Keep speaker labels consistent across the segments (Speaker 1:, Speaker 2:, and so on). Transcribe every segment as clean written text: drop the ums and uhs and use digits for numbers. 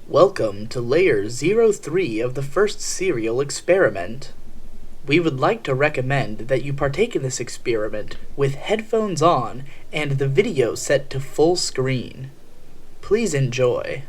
Speaker 1: Welcome to Layer 03 of the first serial experiment. We would like to recommend that you partake in this experiment with headphones on and the video set to full screen. Please enjoy.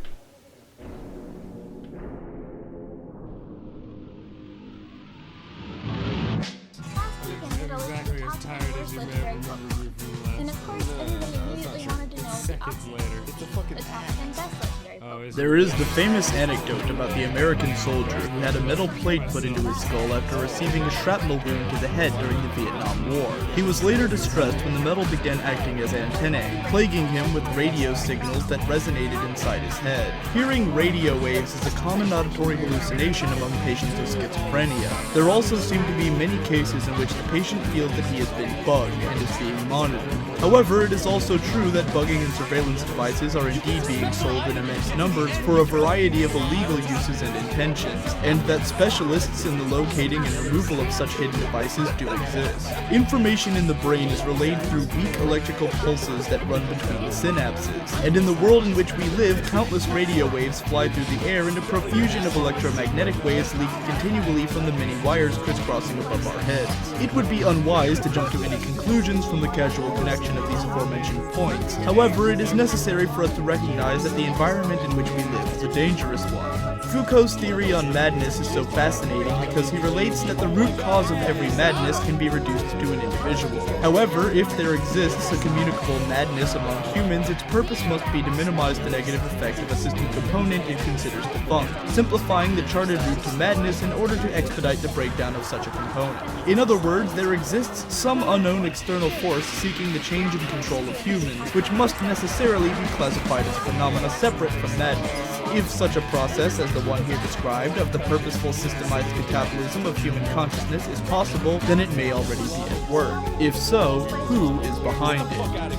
Speaker 2: Exactly as tired as you may remember me from last.
Speaker 3: And of course, everybody immediately wanted to know
Speaker 2: Seconds later, it's a fucking
Speaker 3: the top
Speaker 2: ass.
Speaker 3: 10 best legendary
Speaker 4: There is the famous anecdote about the American soldier who had a metal plate put into his skull after receiving a shrapnel wound to the head during the Vietnam War. He was later distressed when the metal began acting as antennae, plaguing him with radio signals that resonated inside his head. Hearing radio waves is a common auditory hallucination among patients with schizophrenia. There also seem to be many cases in which the patient feels that he has been bugged and is being monitored. However, it is also true that bugging and surveillance devices are indeed being sold in immense numbers for a variety of illegal uses and intentions, and that specialists in the locating and removal of such hidden devices do exist. Information in the brain is relayed through weak electrical pulses that run between synapses, and in the world in which we live, countless radio waves fly through the air and a profusion of electromagnetic waves leak continually from the many wires crisscrossing above our heads. It would be unwise to jump to any conclusions from the casual connection of these aforementioned points. However, it is necessary for us to recognize that the environment in which we live is a dangerous one. Foucault's theory on madness is so fascinating because he relates that the root cause of every madness can be reduced to an individual. However, if there exists a communicable madness among humans, its purpose must be to minimize the negative effect of a system component it considers defunct, simplifying the charted route to madness in order to expedite the breakdown of such a component. In other words, there exists some unknown external force seeking the change and control of humans, which must necessarily be classified as a phenomena separate from madness. If such a process as the one here described of the purposeful systemized metabolism of human consciousness is possible, then it may already be at work. If so, who is behind it?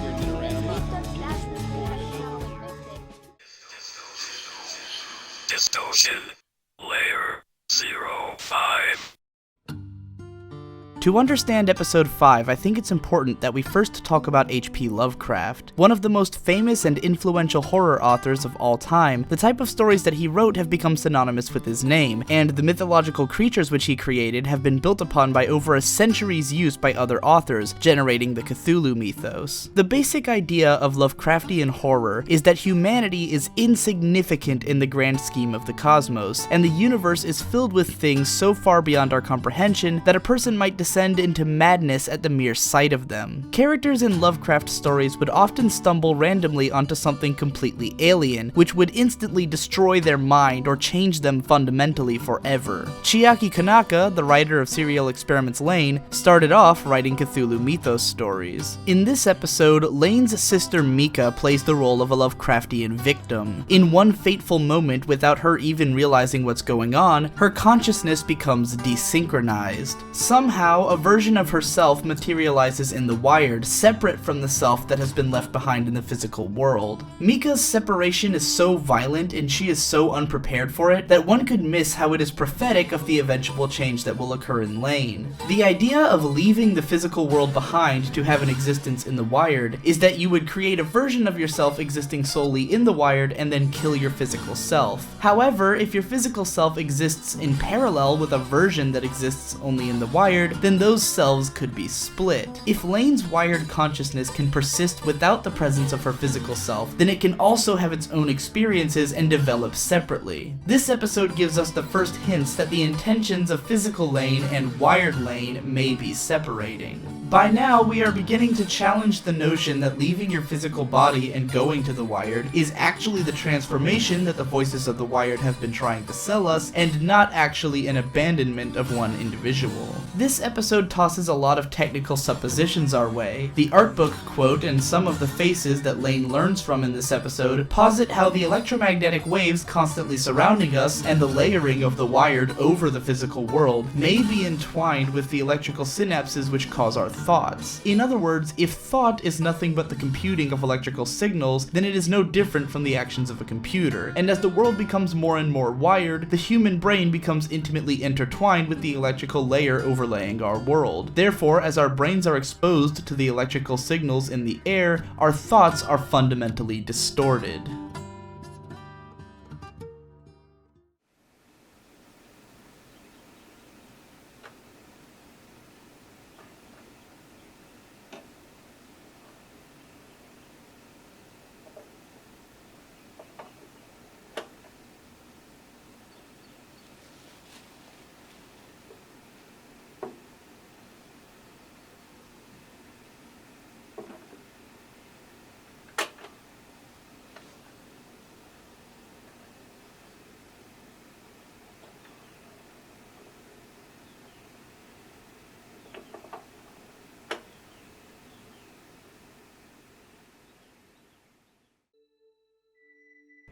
Speaker 5: Distortion. Layer 05.
Speaker 1: To understand episode 5, I think it's important that we first talk about H.P. Lovecraft. One of the most famous and influential horror authors of all time, the type of stories that he wrote have become synonymous with his name, and the mythological creatures which he created have been built upon by over a century's use by other authors, generating the Cthulhu mythos. The basic idea of Lovecraftian horror is that humanity is insignificant in the grand scheme of the cosmos, and the universe is filled with things so far beyond our comprehension that a person might descend into madness at the mere sight of them. Characters in Lovecraft stories would often stumble randomly onto something completely alien, which would instantly destroy their mind or change them fundamentally forever. Chiaki Kanaka, the writer of serial experiments Lain, started off writing Cthulhu mythos stories. In this episode, Lain's sister Mika plays the role of a Lovecraftian victim. In one fateful moment, without her even realizing what's going on, her consciousness becomes desynchronized. Somehow, a version of herself materializes in the Wired, separate from the self that has been left behind in the physical world. Mika's separation is so violent and she is so unprepared for it that one could miss how it is prophetic of the eventual change that will occur in Lain. The idea of leaving the physical world behind to have an existence in the Wired is that you would create a version of yourself existing solely in the Wired and then kill your physical self. However, if your physical self exists in parallel with a version that exists only in the Wired, then those selves could be split. If Lain's wired consciousness can persist without the presence of her physical self, then it can also have its own experiences and develop separately. This episode gives us the first hints that the intentions of physical Lain and wired Lain may be separating. By now, we are beginning to challenge the notion that leaving your physical body and going to the Wired is actually the transformation that the voices of the Wired have been trying to sell us, and not actually an abandonment of one individual. This episode tosses a lot of technical suppositions our way. The art book quote and some of the faces that Lain learns from in this episode posit how the electromagnetic waves constantly surrounding us and the layering of the Wired over the physical world may be entwined with the electrical synapses which cause our thoughts. In other words, if thought is nothing but the computing of electrical signals, then it is no different from the actions of a computer. And as the world becomes more and more wired, the human brain becomes intimately intertwined with the electrical layer overlaying our world. Therefore, as our brains are exposed to the electrical signals in the air, our thoughts are fundamentally distorted.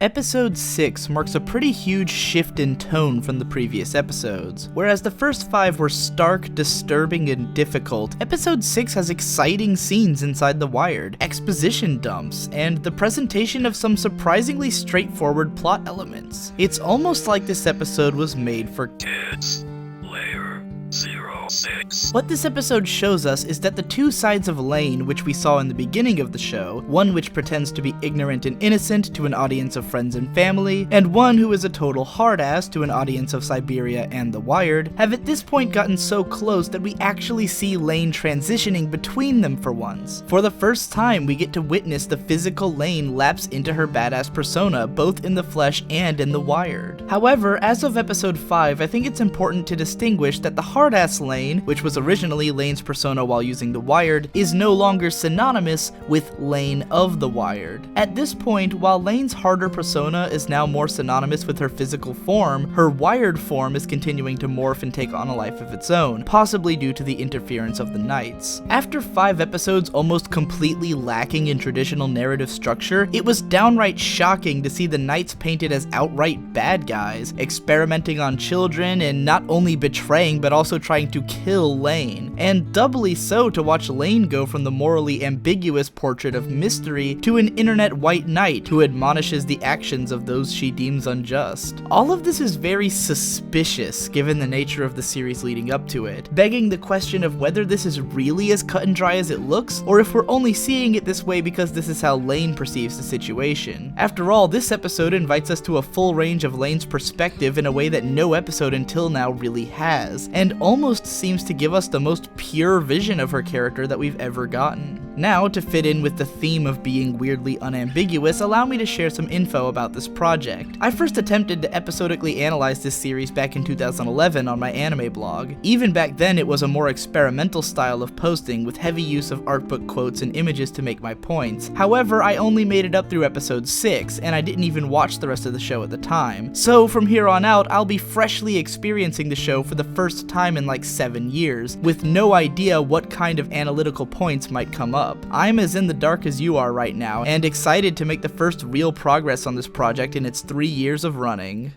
Speaker 1: Episode 6 marks a pretty huge shift in tone from the previous episodes. Whereas the first 5 were stark, disturbing, and difficult, Episode 6 has exciting scenes inside the Wired, exposition dumps, and the presentation of some surprisingly straightforward plot elements. It's almost like this episode was made for
Speaker 5: Kids. Layer 06.
Speaker 1: What this episode shows us is that the two sides of Lain, which we saw in the beginning of the show, one which pretends to be ignorant and innocent to an audience of friends and family, and one who is a total hard-ass to an audience of Siberia and The Wired, have at this point gotten so close that we actually see Lain transitioning between them for once. For the first time, we get to witness the physical Lain lapse into her badass persona, both in the flesh and in The Wired. However, as of episode 5, I think it's important to distinguish that the hard-ass Lain, which was originally Lain's persona while using The Wired, is no longer synonymous with Lain of The Wired. At this point, while Lain's harder persona is now more synonymous with her physical form, her Wired form is continuing to morph and take on a life of its own, possibly due to the interference of the Knights. After 5 episodes almost completely lacking in traditional narrative structure, it was downright shocking to see the Knights painted as outright bad guys, experimenting on children and not only betraying but also trying to kill Lain, and doubly so to watch Lain go from the morally ambiguous portrait of mystery to an internet white knight who admonishes the actions of those she deems unjust. All of this is very suspicious given the nature of the series leading up to it, begging the question of whether this is really as cut and dry as it looks, or if we're only seeing it this way because this is how Lain perceives the situation. After all, this episode invites us to a full range of Lain's perspective in a way that no episode until now really has, and almost seems to give us the most pure vision of her character that we've ever gotten. Now, to fit in with the theme of being weirdly unambiguous, allow me to share some info about this project. I first attempted to episodically analyze this series back in 2011 on my anime blog. Even back then, it was a more experimental style of posting with heavy use of art book quotes and images to make my points. However, I only made it up through episode 6, and I didn't even watch the rest of the show at the time. So from here on out, I'll be freshly experiencing the show for the first time in like 7 years, with no idea what kind of analytical points might come up. I'm as in the dark as you are right now, and excited to make the first real progress on this project in its 3 years of running.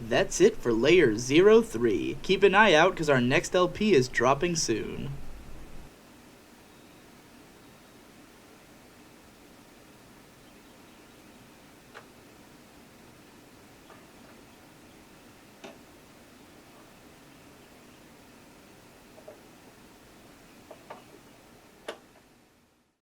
Speaker 1: That's it for Layer 03. Keep an eye out because our next LP is dropping soon.